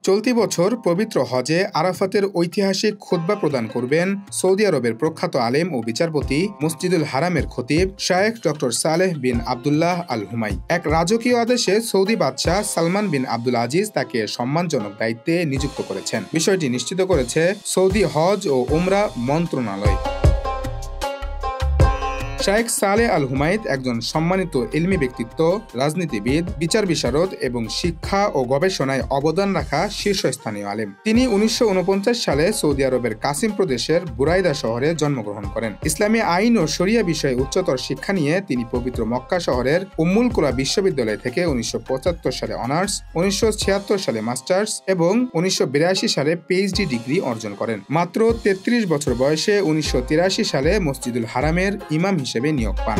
চলতি বছর পবিত্র হজে আরাফাতের ঐতিহাসিক খুতবা প্রদান করবেন সৌদি আরবের প্রখ্যাত আলেম ও বিচারপতি মসজিদুল হারামের খতিব শায়েখ ডক্টর সালেহ বিন আবদুল্লাহ আল হুমাই। এক রাজকীয় আদেশে সৌদি বাদশাহ সালমান বিন আব্দুল আজিজ তাকে সম্মানজনক দায়িত্বে নিযুক্ত করেছেন। বিষয়টি নিশ্চিত করেছে সৌদি হজ ও উমরা মন্ত্রণালয়। শায়েখ সালেহ আল হুমাইদ একজন সম্মানিত ইলমি ব্যক্তিত্ব, রাজনীতিবিদ, বিচার বিশারদ এবং শিক্ষা ও গবেষণায় অবদান রাখা শীর্ষস্থানীয় আলেম। তিনি 1949 সালে সৌদি আরবের কাসিম প্রদেশের বুরাইদা শহরে জন্মগ্রহণ করেন। ইসলামী আইন ও শরিয়া বিষয়ে উচ্চতর শিক্ষা নিয়ে তিনি পবিত্র মক্কা শহরের উম্মুল কুরা বিশ্ববিদ্যালয় থেকে 1975 সালে অনার্স, 1976 সালে মাস্টার্স এবং 1982 সালে পিএইচডি ডিগ্রি অর্জন করেন। মাত্র 33 বছর বয়সে 1983 সালে মসজিদুল হারামের ইমাম হিসেবে নিয়োগ পান।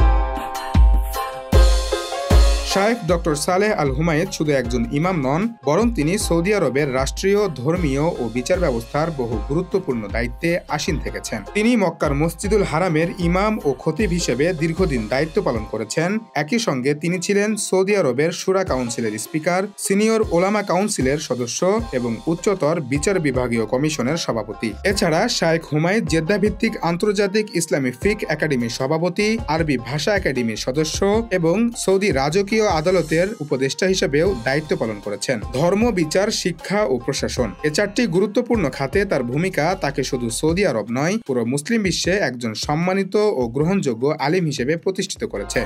শায়েখ ডক্টর সালেহ আল হুমাইদ শুধু একজন ইমাম নন, বরং তিনি সৌদি আরবের রাষ্ট্রীয়, ধর্মীয় ও বিচার ব্যবস্থার বহু গুরুত্বপূর্ণ দায়িত্বে আসীন থেকেছেন। তিনি মক্কার মসজিদুল হারামের ইমাম ও খতিব হিসেবে দীর্ঘদিন দায়িত্ব পালন করেছেন। একই সঙ্গে তিনি ছিলেন সৌদি আরবের শুরা কাউন্সিলের স্পিকার, সিনিয়র ওলামা কাউন্সিলের সদস্য এবং উচ্চতর বিচার বিভাগীয় কমিশনের সভাপতি। এছাড়া শায়েখ হুমাইদ জেদ্দা ভিত্তিক আন্তর্জাতিক ইসলামী ফিক একাডেমির সভাপতি, আরবি ভাষা একাডেমির সদস্য এবং সৌদি রাজকীয় আদালতের উপদেষ্টা হিসেবেও দায়িত্ব পালন করেছেন। ধর্ম, বিচার, শিক্ষা ও প্রশাসন, এ চারটি গুরুত্বপূর্ণ খাতে তার ভূমিকা তাকে শুধু সৌদি আরব নয়, পুরো মুসলিম বিশ্বে একজন সম্মানিত ও গ্রহণযোগ্য আলিম হিসেবে প্রতিষ্ঠিত করেছে।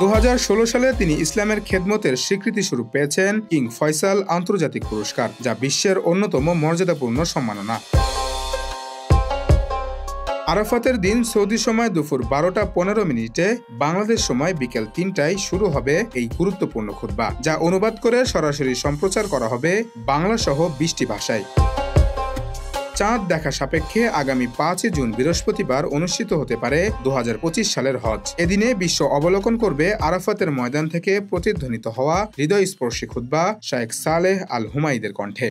2016 সালে তিনি ইসলামের খেদমতের স্বীকৃতিস্বরূপ পেয়েছেন কিং ফয়সাল আন্তর্জাতিক পুরস্কার, যা বিশ্বের অন্যতম মর্যাদাপূর্ণ সম্মাননা। আরাফাতের দিন সৌদি সময় দুপুর 12:15 বাংলাদেশ সময় বিকেল 3টায় শুরু হবে এই গুরুত্বপূর্ণ খুতবা, যা অনুবাদ করে সরাসরি সম্প্রচার করা হবে বাংলা সহ 20টি ভাষায়। চাঁদ দেখা সাপেক্ষে আগামী 5 জুন বৃহস্পতিবার অনুষ্ঠিত হতে পারে 2025 সালের হজ। এদিনে বিশ্ব অবলোকন করবে আরাফাতের ময়দান থেকে প্রতিধ্বনিত হওয়া হৃদয়স্পর্শী খুতবা শায়েখ সালেহ আল হুমাইদের কণ্ঠে।